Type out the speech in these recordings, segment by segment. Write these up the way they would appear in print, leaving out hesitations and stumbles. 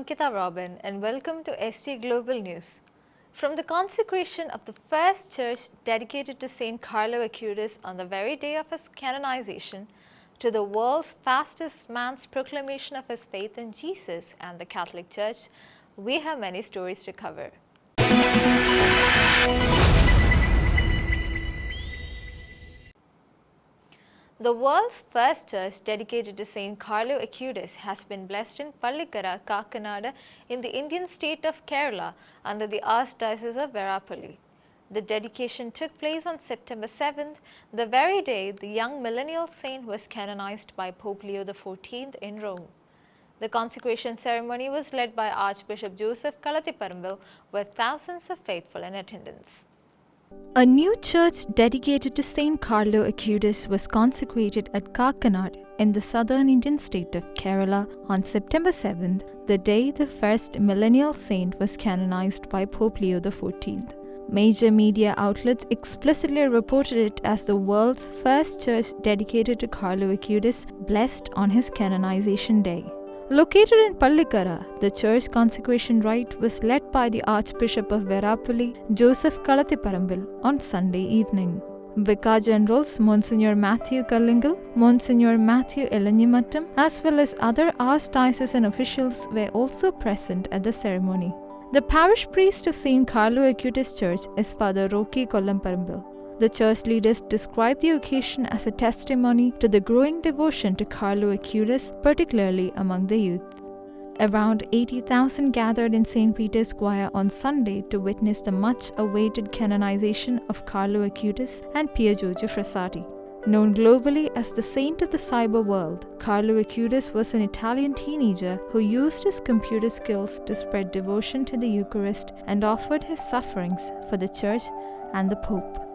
Ankita Robin and welcome to ST Global News. From the consecration of the first church dedicated to St. Carlo Acutis on the very day of his canonization, to the world's fastest man's proclamation of his faith in Jesus and the Catholic Church, we have many stories to cover. The world's first church dedicated to St. Carlo Acutis has been blessed in Pallikara, Kakanada in the Indian state of Kerala under the Archdiocese of Verapalli. The dedication took place on September 7th, the very day the young millennial saint was canonized by Pope Leo XIV in Rome. The consecration ceremony was led by Archbishop Joseph Kalatiparambil with thousands of faithful in attendance. A new church dedicated to St. Carlo Acutis was consecrated at Kakanad in the southern Indian state of Kerala on September 7th, the day the first millennial saint was canonized by Pope Leo XIV. Major media outlets explicitly reported it as the world's first church dedicated to Carlo Acutis, blessed on his canonization day. Located in Pallikara, the church consecration rite was led by the Archbishop of Verapalli, Joseph Kalatiparambil, on Sunday evening. Vicar Generals Monsignor Matthew Kallingal, Monsignor Matthew Elanimattam, as well as other archdiocesan officials were also present at the ceremony. The parish priest of St. Carlo Acutis Church is Father Rocky Kollamparambil. The church leaders describe the occasion as a testimony to the growing devotion to Carlo Acutis, particularly among the youth. Around 80,000 gathered in St. Peter's Choir on Sunday to witness the much-awaited canonization of Carlo Acutis and Pier Giorgio Frassati. Known globally as the saint of the cyber world, Carlo Acutis was an Italian teenager who used his computer skills to spread devotion to the Eucharist and offered his sufferings for the Church and the Pope.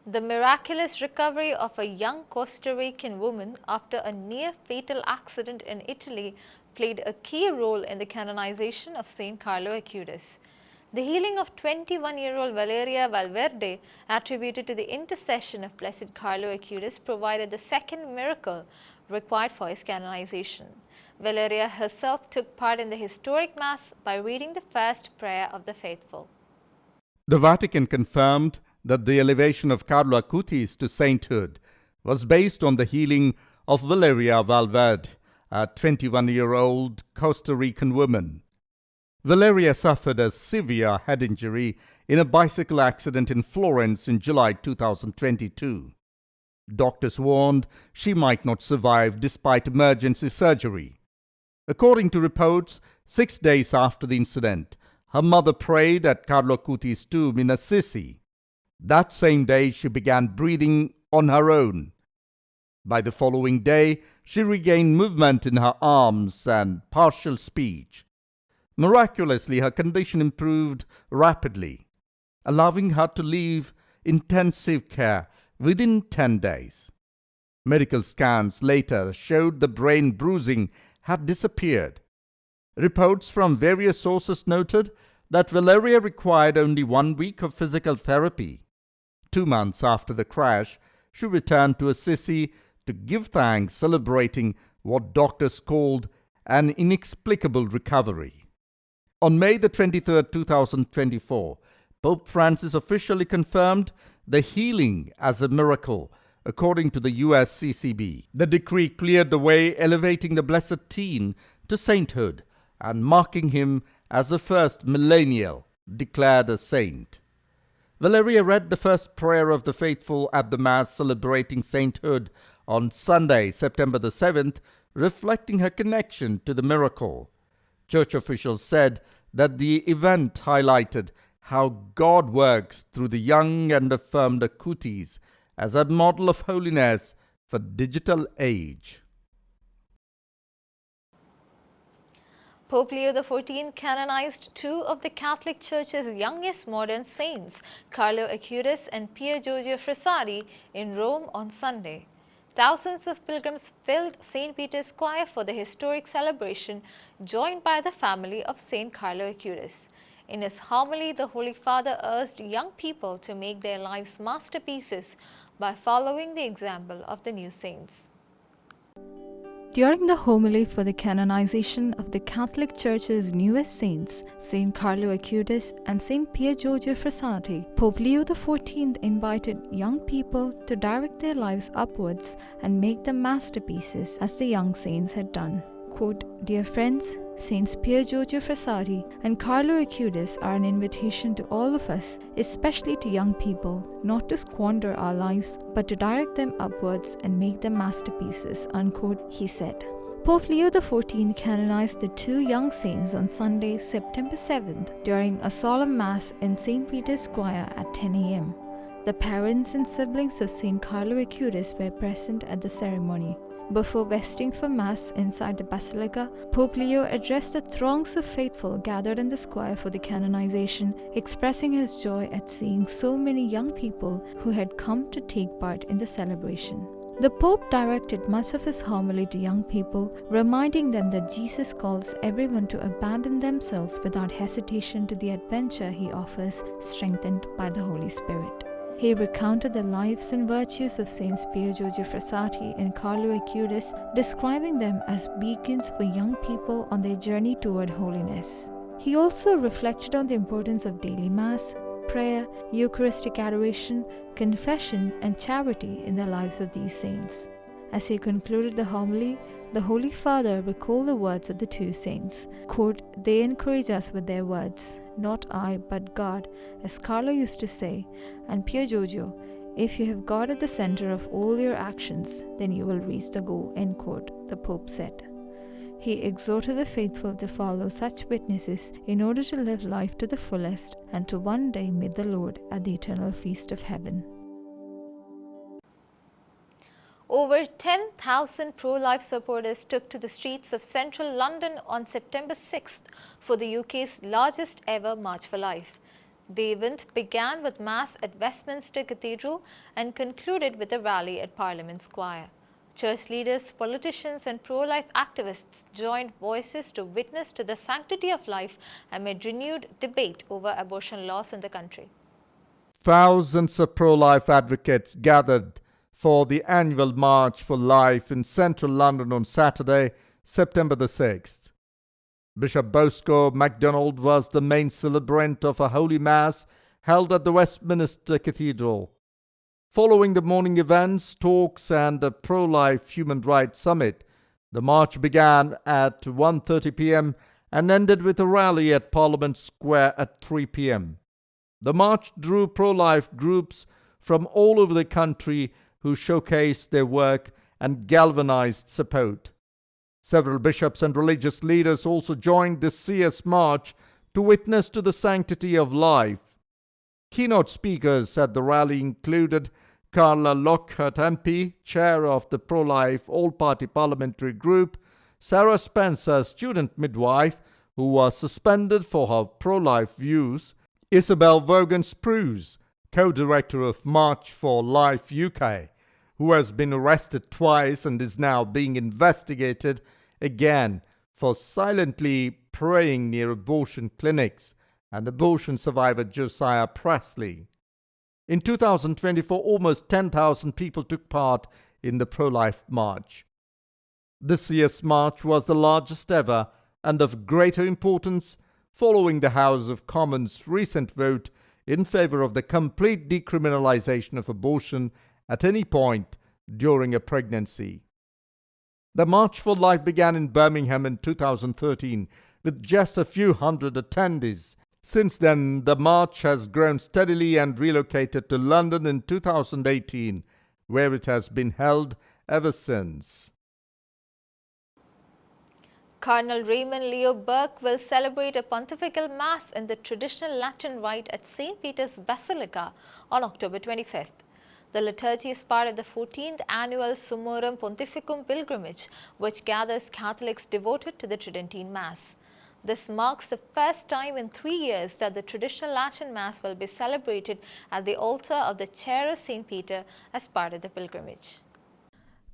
The miraculous recovery of a young Costa Rican woman after a near-fatal accident in Italy played a key role in the canonization of St. Carlo Acutis. The healing of 21-year-old Valeria Valverde, attributed to the intercession of Blessed Carlo Acutis, provided the second miracle required for his canonization. Valeria herself took part in the historic Mass by reading the first prayer of the faithful. The Vatican confirmed that the elevation of Carlo Acutis to sainthood was based on the healing of Valeria Valverde, a 21-year-old Costa Rican woman. Valeria suffered a severe head injury in a bicycle accident in Florence in July 2022. Doctors warned she might not survive despite emergency surgery. According to reports, 6 days after the incident, her mother prayed at Carlo Acutis' tomb in Assisi. That same day, she began breathing on her own. By the following day, she regained movement in her arms and partial speech. Miraculously, her condition improved rapidly, allowing her to leave intensive care within 10 days. Medical scans later showed the brain bruising had disappeared. Reports from various sources noted that Valeria required only 1 week of physical therapy. 2 months after the crash, she returned to Assisi to give thanks, celebrating what doctors called an inexplicable recovery. On May 23, 2024, Pope Francis officially confirmed the healing as a miracle, according to the USCCB. The decree cleared the way, elevating the blessed teen to sainthood and marking him as the first millennial declared a saint. Valeria read the first prayer of the faithful at the Mass celebrating sainthood on Sunday, September the 7th, reflecting her connection to the miracle. Church officials said that the event highlighted how God works through the young and affirmed Acutis as a model of holiness for digital age. Pope Leo XIV canonized 2 of the Catholic Church's youngest modern saints, Carlo Acutis and Pier Giorgio Frassati, in Rome on Sunday. Thousands of pilgrims filled St. Peter's Choir for the historic celebration, joined by the family of St. Carlo Acutis. In his homily, the Holy Father urged young people to make their lives masterpieces by following the example of the new saints. During the homily for the canonization of the Catholic Church's newest saints, St. Carlo Acutis and St. Pier Giorgio Frassati, Pope Leo XIV invited young people to direct their lives upwards and make them masterpieces as the young saints had done. Quote, "Dear friends, Saints Pier Giorgio Frassati and Carlo Acutis are an invitation to all of us, especially to young people, not to squander our lives, but to direct them upwards and make them masterpieces," unquote, he said. Pope Leo XIV canonized the two young saints on Sunday, September 7th, during a solemn Mass in St. Peter's Square at 10 a.m. The parents and siblings of St. Carlo Acutis were present at the ceremony. Before vesting for Mass inside the Basilica, Pope Leo addressed the throngs of faithful gathered in the square for the canonization, expressing his joy at seeing so many young people who had come to take part in the celebration. The Pope directed much of his homily to young people, reminding them that Jesus calls everyone to abandon themselves without hesitation to the adventure he offers, strengthened by the Holy Spirit. He recounted the lives and virtues of Saints Pier Giorgio Frassati and Carlo Acutis, describing them as beacons for young people on their journey toward holiness. He also reflected on the importance of daily Mass, prayer, Eucharistic adoration, confession, and charity in the lives of these saints. As he concluded the homily, the Holy Father recalled the words of the two saints. Quote, "They encourage us with their words, not I, but God," as Carlo used to say, and Pier Giorgio, "If you have God at the center of all your actions, then you will reach the goal," end quote, the Pope said. He exhorted the faithful to follow such witnesses in order to live life to the fullest and to one day meet the Lord at the eternal feast of heaven. Over 10,000 pro-life supporters took to the streets of central London on September 6th for the UK's largest ever March for Life. The event began with Mass at Westminster Cathedral and concluded with a rally at Parliament Square. Church leaders, politicians and pro-life activists joined voices to witness to the sanctity of life amid renewed debate over abortion laws in the country. Thousands of pro-life advocates gathered for the annual March for Life in central London on Saturday, September the 6th. Bishop Bosco MacDonald was the main celebrant of a Holy Mass held at the Westminster Cathedral. Following the morning events, talks and a pro-life human rights summit, the march began at 1:30 p.m. and ended with a rally at Parliament Square at 3 p.m. The march drew pro-life groups from all over the country who showcased their work and galvanized support. Several bishops and religious leaders also joined this CS march to witness to the sanctity of life. Keynote speakers at the rally included Carlo Lockhart MP, chair of the pro-life all-party parliamentary group, Sarah Spencer, student midwife, who was suspended for her pro-life views, Isabel Vaughan-Spruce, co-director of March for Life UK, who has been arrested twice and is now being investigated again for silently praying near abortion clinics, and abortion survivor Josiah Presley. In 2024, almost 10,000 people took part in the pro-life march. This year's march was the largest ever and of greater importance following the House of Commons' recent vote in favor of the complete decriminalization of abortion at any point during a pregnancy. The March for Life began in Birmingham in 2013 with just a few hundred attendees. Since then, the march has grown steadily and relocated to London in 2018, where it has been held ever since. Cardinal Raymond Leo Burke will celebrate a pontifical Mass in the traditional Latin rite at St. Peter's Basilica on October 25th. The liturgy is part of the 14th annual Summorum Pontificum pilgrimage, which gathers Catholics devoted to the Tridentine Mass. This marks the first time in 3 years that the traditional Latin Mass will be celebrated at the altar of the Chair of St. Peter as part of the pilgrimage.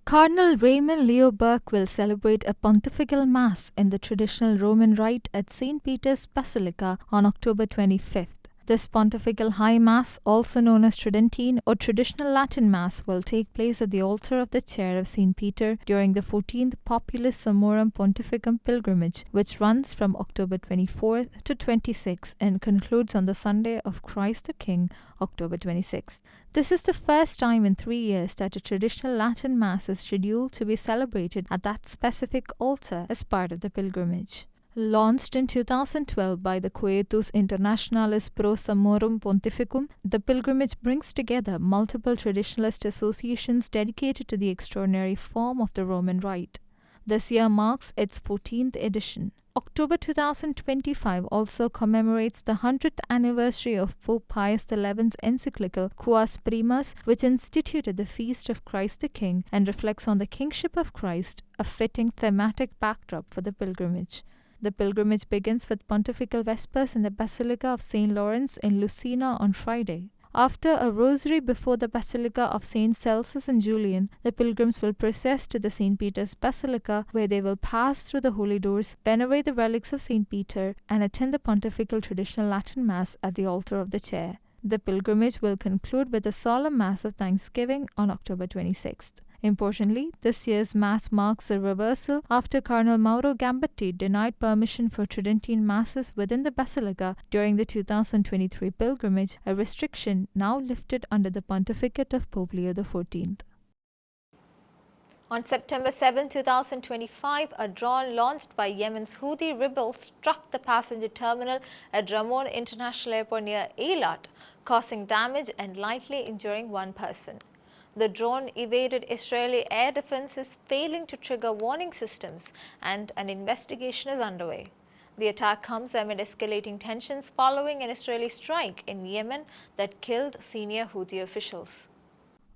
Cardinal Raymond Leo Burke will celebrate a pontifical Mass in the traditional Roman rite at St. Peter's Basilica on October 25th. This Pontifical High Mass, also known as Tridentine or Traditional Latin Mass, will take place at the altar of the chair of St. Peter during the 14th Populus Summorum Pontificum pilgrimage, which runs from October 24th to 26th and concludes on the Sunday of Christ the King, October 26th. This is the first time in 3 years that a traditional Latin Mass is scheduled to be celebrated at that specific altar as part of the pilgrimage. Launched in 2012 by the Quietus Internationalis pro Summorum Pontificum, the pilgrimage brings together multiple traditionalist associations dedicated to the extraordinary form of the Roman Rite. This year marks its 14th edition. October 2025 also commemorates the 100th anniversary of Pope Pius XI's encyclical Quas Primas, which instituted the Feast of Christ the King and reflects on the kingship of Christ, a fitting thematic backdrop for the pilgrimage. The pilgrimage begins with Pontifical Vespers in the Basilica of St. Lawrence in Lucina on Friday. After a rosary before the Basilica of St. Celsus and Julian, the pilgrims will process to the St. Peter's Basilica, where they will pass through the holy doors, venerate the relics of St. Peter, and attend the Pontifical Traditional Latin Mass at the altar of the chair. The pilgrimage will conclude with a solemn Mass of Thanksgiving on October 26th. Importantly, this year's Mass marks a reversal after Cardinal Mauro Gambetti denied permission for Tridentine Masses within the Basilica during the 2023 pilgrimage, a restriction now lifted under the pontificate of Pope Leo XIV. On September 7, 2025, a drone launched by Yemen's Houthi rebels struck the passenger terminal at Ramon International Airport near Eilat, causing damage and lightly injuring one person. The drone evaded Israeli air defenses, failing to trigger warning systems, and an investigation is underway. The attack comes amid escalating tensions following an Israeli strike in Yemen that killed senior Houthi officials.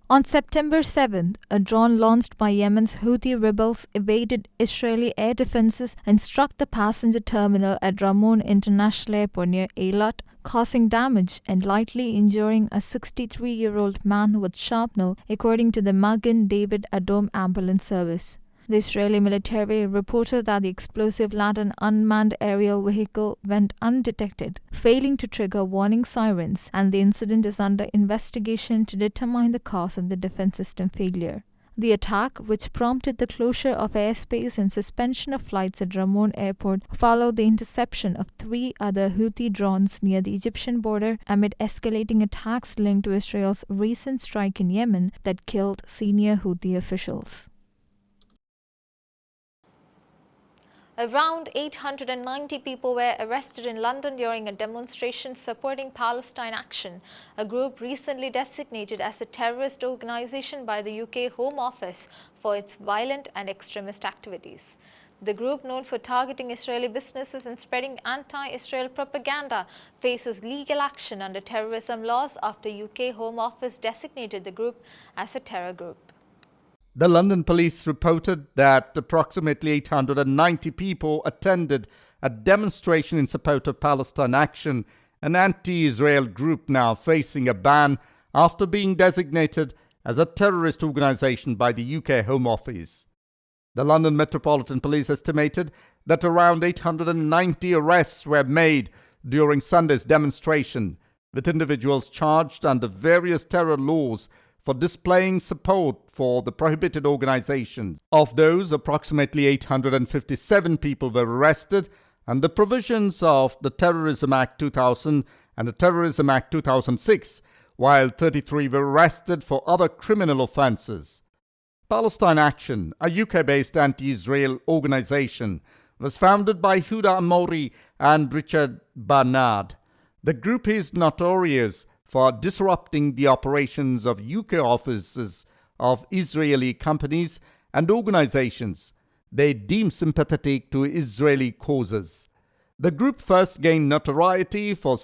On September 7th, a drone launched by Yemen's Houthi rebels evaded Israeli air defenses and struck the passenger terminal at Ramon International Airport near Eilat, causing damage and lightly injuring a 63-year-old man with shrapnel, according to the Magen David Adom ambulance service. The Israeli military reported that the explosive-laden unmanned aerial vehicle went undetected, failing to trigger warning sirens, and the incident is under investigation to determine the cause of the defense system failure. The attack, which prompted the closure of airspace and suspension of flights at Ramon Airport, followed the interception of 3 other Houthi drones near the Egyptian border amid escalating attacks linked to Israel's recent strike in Yemen that killed senior Houthi officials. Around 890 people were arrested in London during a demonstration supporting Palestine Action, a group recently designated as a terrorist organization by the UK Home Office for its violent and extremist activities. The group, known for targeting Israeli businesses and spreading anti-Israel propaganda, faces legal action under terrorism laws after UK Home Office designated the group as a terror group. The London police reported that approximately 890 people attended a demonstration in support of Palestine Action, an anti-Israel group now facing a ban after being designated as a terrorist organization by the UK Home Office. The London Metropolitan Police estimated that around 890 arrests were made during Sunday's demonstration, with individuals charged under various terror laws for displaying support for the prohibited organizations. Of those, approximately 857 people were arrested under provisions of the Terrorism Act 2000 and the Terrorism Act 2006, while 33 were arrested for other criminal offenses. Palestine Action, a UK-based anti-Israel organization, was founded by Huda Amori and Richard Barnard. The group is notorious for disrupting the operations of UK offices of Israeli companies and organizations they deem sympathetic to Israeli causes. The group first gained notoriety for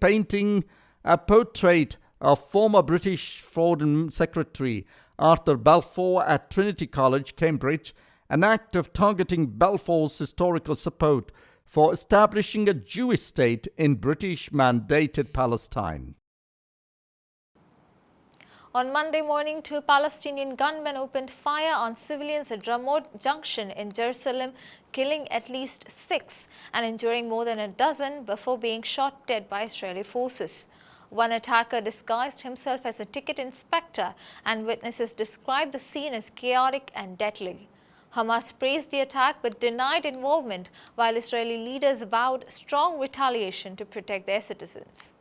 painting a portrait of former British Foreign Secretary Arthur Balfour at Trinity College, Cambridge, an act of targeting Balfour's historical support for establishing a Jewish state in British-mandated Palestine. On Monday morning, two Palestinian gunmen opened fire on civilians at Ramot Junction in Jerusalem, killing at least 6 and injuring more than a dozen before being shot dead by Israeli forces. One attacker disguised himself as a ticket inspector, and witnesses described the scene as chaotic and deadly. Hamas praised the attack but denied involvement, while Israeli leaders vowed strong retaliation to protect their citizens.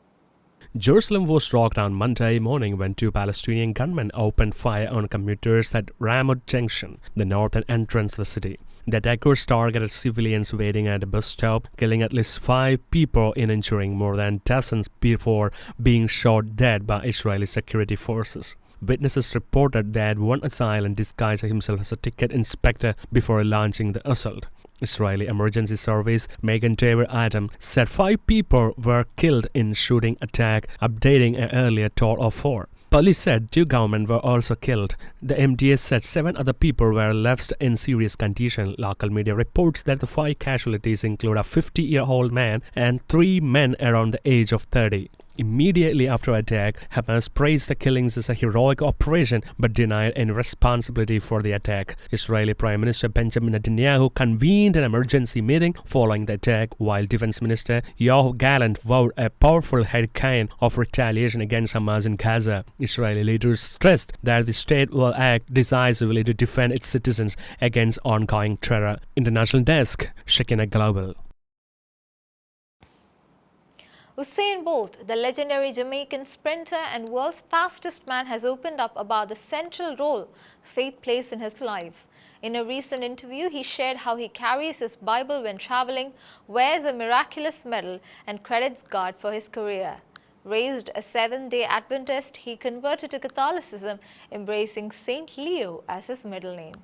Jerusalem was rocked on Monday morning when two Palestinian gunmen opened fire on commuters at Ramot Junction, the northern entrance of the city. The attackers targeted civilians waiting at a bus stop, killing at least 5 people and injuring more than dozens before being shot dead by Israeli security forces. Witnesses reported that one assailant disguised himself as a ticket inspector before launching the assault. Israeli Emergency Service Megan David Adam said 5 people were killed in shooting attack, updating an earlier total of 4. Police said 2 gunmen were also killed. The MDS said 7 other people were left in serious condition. Local media reports that the 5 casualties include a 50-year-old man and 3 men around the age of 30. Immediately after attack, Hamas praised the killings as a heroic operation but denied any responsibility for the attack. Israeli Prime Minister Benjamin Netanyahu convened an emergency meeting following the attack, while Defense Minister Yoav Gallant vowed a powerful hurricane of retaliation against Hamas in Gaza. Israeli leaders stressed that the state will act decisively to defend its citizens against ongoing terror. International Desk, Shekinah Global. Usain Bolt, the legendary Jamaican sprinter and world's fastest man, has opened up about the central role faith plays in his life. In a recent interview, he shared how he carries his Bible when traveling, wears a miraculous medal, and credits God for his career. Raised a Seventh-day Adventist, he converted to Catholicism, embracing St. Leo as his middle name.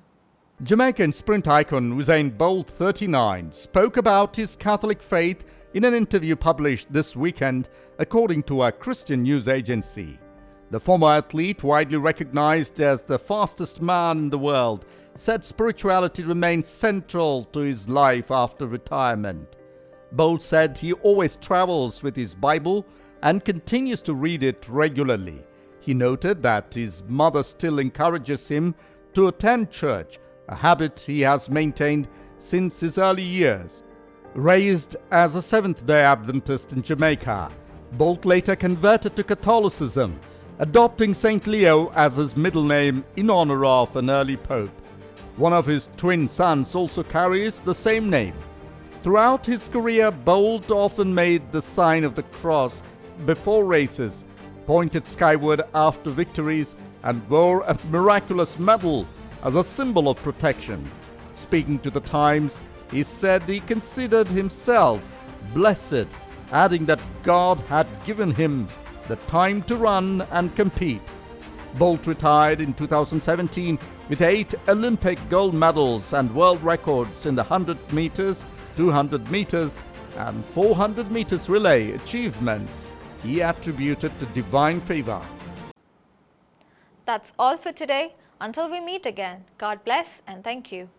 Jamaican sprint icon Usain Bolt, 39, spoke about his Catholic faith in an interview published this weekend, according to a Christian news agency. The former athlete, widely recognized as the fastest man in the world, said spirituality remains central to his life after retirement. Bolt said he always travels with his Bible and continues to read it regularly. He noted that his mother still encourages him to attend church, a habit he has maintained since his early years. Raised as a Seventh-day Adventist in Jamaica, Bolt later converted to Catholicism, adopting St. Leo as his middle name in honor of an early pope. One of his twin sons also carries the same name. Throughout his career, Bolt often made the sign of the cross before races, pointed skyward after victories, and wore a miraculous medal as a symbol of protection. Speaking to the Times, he said he considered himself blessed, adding that God had given him the time to run and compete. Bolt retired in 2017 with 8 Olympic gold medals and world records in the 100 meters, 200 meters, and 400 meters relay achievements he attributed to divine favor. That's all for today. Until we meet again, God bless and thank you.